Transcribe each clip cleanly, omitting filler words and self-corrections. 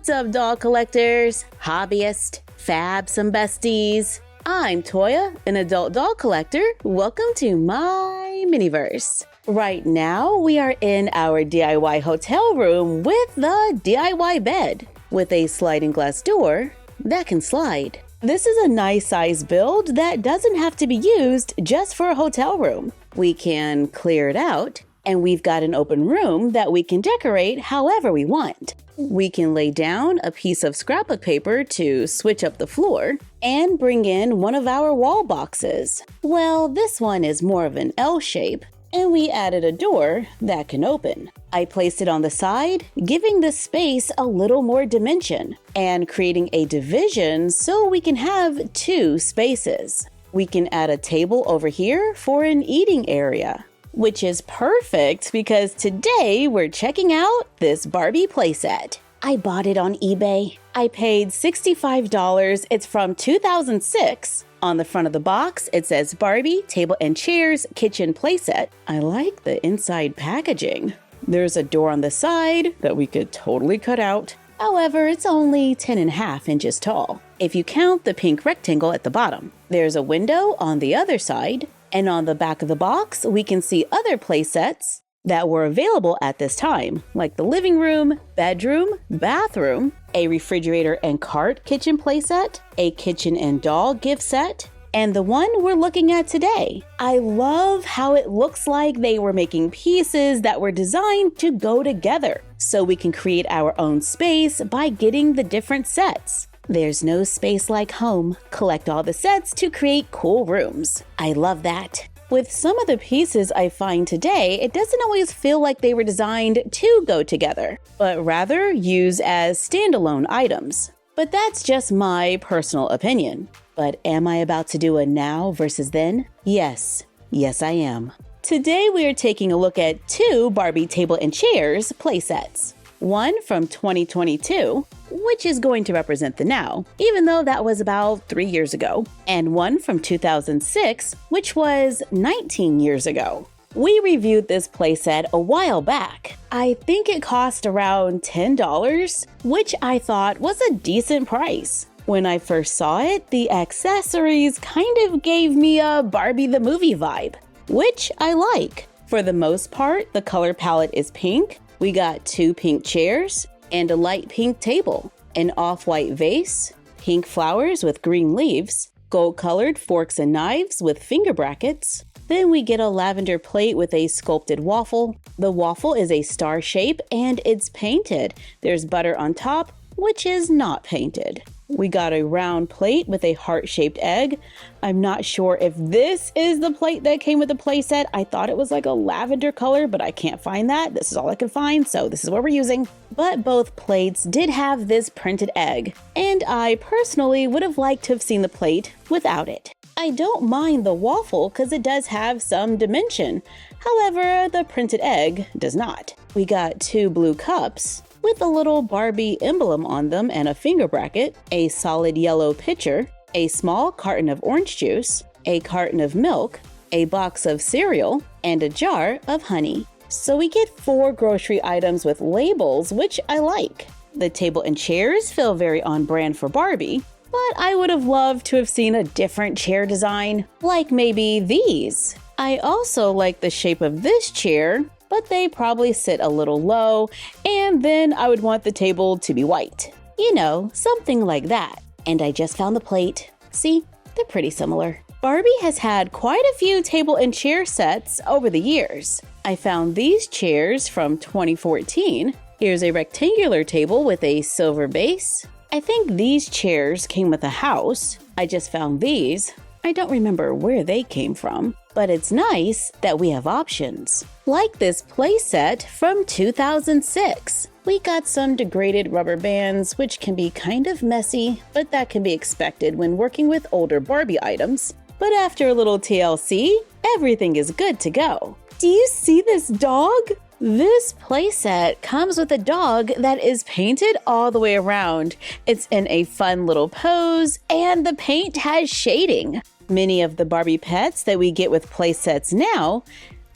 What's up, doll collectors, hobbyists, fabsome besties? I'm Toya, an adult doll collector. Welcome to my miniverse. Right now, we are in our DIY hotel room with the DIY bed with a sliding glass door that can slide. This is a nice size build that doesn't have to be used just for a hotel room. We can clear it out, and we've got an open room that we can decorate however we want. We can lay down a piece of scrapbook paper to switch up the floor and bring in one of our wall boxes. Well, this one is more of an L shape, and we added a door that can open. I placed it on the side, giving the space a little more dimension and creating a division so we can have two spaces. We can add a table over here for an eating area, which is perfect because today we're checking out this Barbie playset. I bought it on eBay. I paid $65. It's from 2006. On the front of the box, it says Barbie Table and Chairs Kitchen Playset. I like the inside packaging. There's a door on the side that we could totally cut out. However, it's only 10.5 inches tall, if you count the pink rectangle at the bottom. There's a window on the other side, and on the back of the box, we can see other playsets that were available at this time, like the living room, bedroom, bathroom, a refrigerator and cart kitchen playset, a kitchen and doll gift set, and the one we're looking at today. I love how it looks like they were making pieces that were designed to go together, so we can create our own space by getting the different sets. There's no space like home. Collect all the sets to create cool rooms. I love that. With some of the pieces I find today, it doesn't always feel like they were designed to go together, but rather use as standalone items. But that's just my personal opinion. But am I about to do a now versus then? Yes, I am. Today we are taking a look at two Barbie Table and Chairs playsets. One from 2022, which is going to represent the now, even though that was about 3 years ago, and one from 2006, which was 19 years ago. We reviewed this playset a while back. I think it cost around $10, which I thought was a decent price. When I first saw it, the accessories kind of gave me a Barbie the movie vibe, which I like. For the most part, the color palette is pink. We got two pink chairs and a light pink table, an off-white vase, pink flowers with green leaves, gold-colored forks and knives with finger brackets. Then we get a lavender plate with a sculpted waffle. The waffle is a star shape and it's painted. There's butter on top, which is not painted. We got a round plate with a heart-shaped egg. I'm not sure if this is the plate that came with the playset. I thought it was like a lavender color, but I can't find that. This is all I can find, so this is what we're using. But both plates did have this printed egg, and I personally would have liked to have seen the plate without it. I don't mind the waffle because it does have some dimension. However, the printed egg does not. We got two blue cups with a little Barbie emblem on them and a finger bracket, a solid yellow pitcher, a small carton of orange juice, a carton of milk, a box of cereal, and a jar of honey. So we get 4 grocery items with labels, which I like. The table and chairs feel very on brand for Barbie, but I would have loved to have seen a different chair design, like maybe these. I also like the shape of this chair, but they probably sit a little low, and then I would want the table to be white. You know, something like that. And I just found the plate. See, they're pretty similar. Barbie has had quite a few table and chair sets over the years. I found these chairs from 2014. Here's a rectangular table with a silver base. I think these chairs came with a house. I just found these. I don't remember where they came from, but it's nice that we have options. Like this playset from 2006. We got some degraded rubber bands, which can be kind of messy, but that can be expected when working with older Barbie items. But after a little TLC, everything is good to go. Do you see this dog? This playset comes with a dog that is painted all the way around. It's in a fun little pose, and the paint has shading. Many of the Barbie pets that we get with playsets now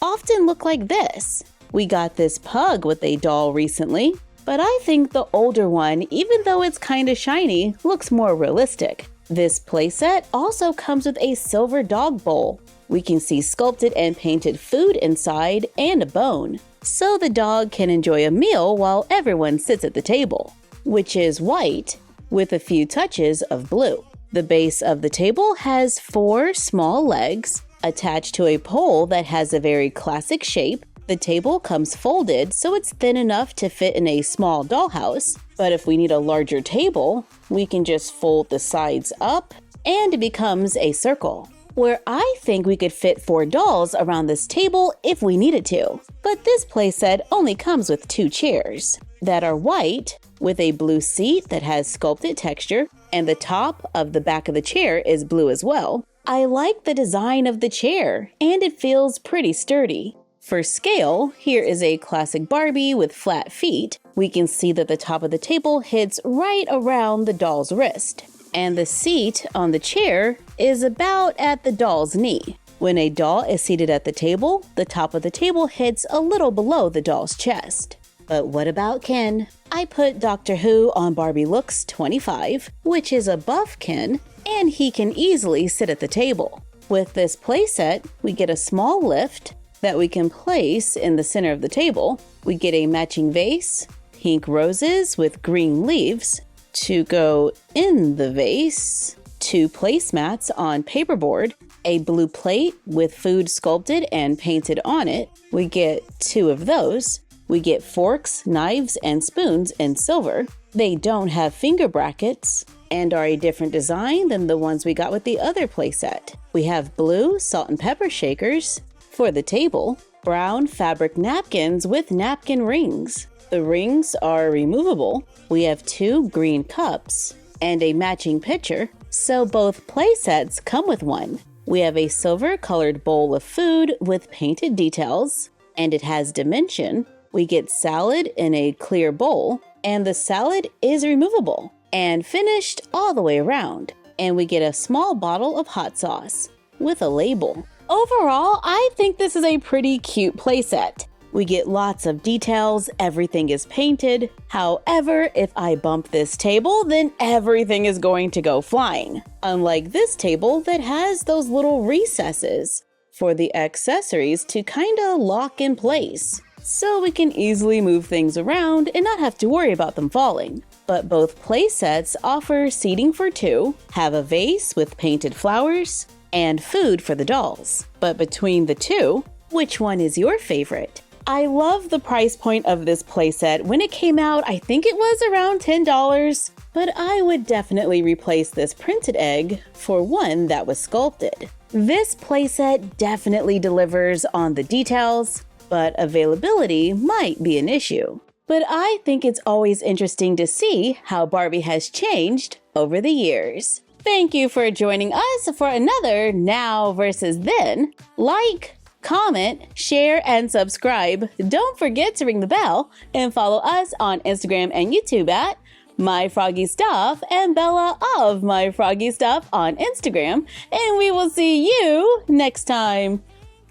often look like this. We got this pug with a doll recently. but I think the older one, even though it's kinda shiny, looks more realistic. This playset also comes with a silver dog bowl. We can see sculpted and painted food inside and a bone, so the dog can enjoy a meal while everyone sits at the table, which is white with a few touches of blue. The base of the table has 4 small legs attached to a pole that has a very classic shape. The table comes folded so it's thin enough to fit in a small dollhouse, but if we need a larger table, we can just fold the sides up and it becomes a circle, where I think we could fit 4 dolls around this table if we needed to. But this playset only comes with 2 chairs that are white with a blue seat that has sculpted texture, and the top of the back of the chair is blue as well. I like the design of the chair, and it feels pretty sturdy. For scale, here is a classic Barbie with flat feet. We can see that the top of the table hits right around the doll's wrist, and the seat on the chair is about at the doll's knee. When a doll is seated at the table, the top of the table hits a little below the doll's chest. But what about Ken? I put Doctor Who on Barbie Looks 25, which is above Ken, and he can easily sit at the table. With this playset, we get a small lift that we can place in the center of the table. We get a matching vase, pink roses with green leaves to go in the vase, 2 placemats on paperboard, a blue plate with food sculpted and painted on it. We get 2 of those. We get forks, knives, and spoons in silver. They don't have finger brackets and are a different design than the ones we got with the other playset. We have blue salt and pepper shakers for the table, brown fabric napkins with napkin rings. The rings are removable. We have 2 green cups and a matching pitcher, so both playsets come with one. We have a silver colored bowl of food with painted details, and it has dimension. We get salad in a clear bowl, and the salad is removable and finished all the way around. And we get a small bottle of hot sauce with a label. Overall, I think this is a pretty cute playset. We get lots of details, everything is painted. However, if I bump this table, then everything is going to go flying. Unlike this table that has those little recesses for the accessories to kinda lock in place, so we can easily move things around and not have to worry about them falling. But both playsets offer seating for 2, have a vase with painted flowers, and food for the dolls. But between the 2, which one is your favorite? I love the price point of this playset. When it came out, I think it was around $10, but I would definitely replace this printed egg for one that was sculpted. This playset definitely delivers on the details, but availability might be an issue. But I think it's always interesting to see how Barbie has changed over the years. Thank you for joining us for another Now versus Then. Like, comment, share, and subscribe. Don't forget to ring the bell and follow us on Instagram and YouTube at MyFroggyStuff and Bella of MyFroggyStuff on Instagram. And we will see you next time.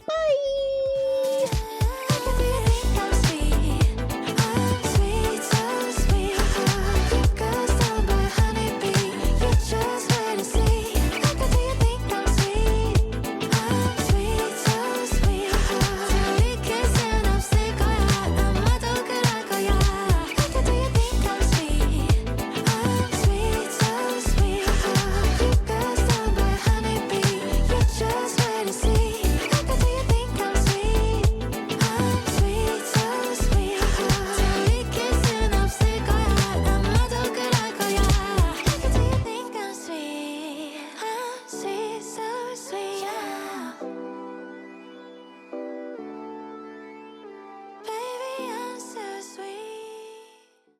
Bye!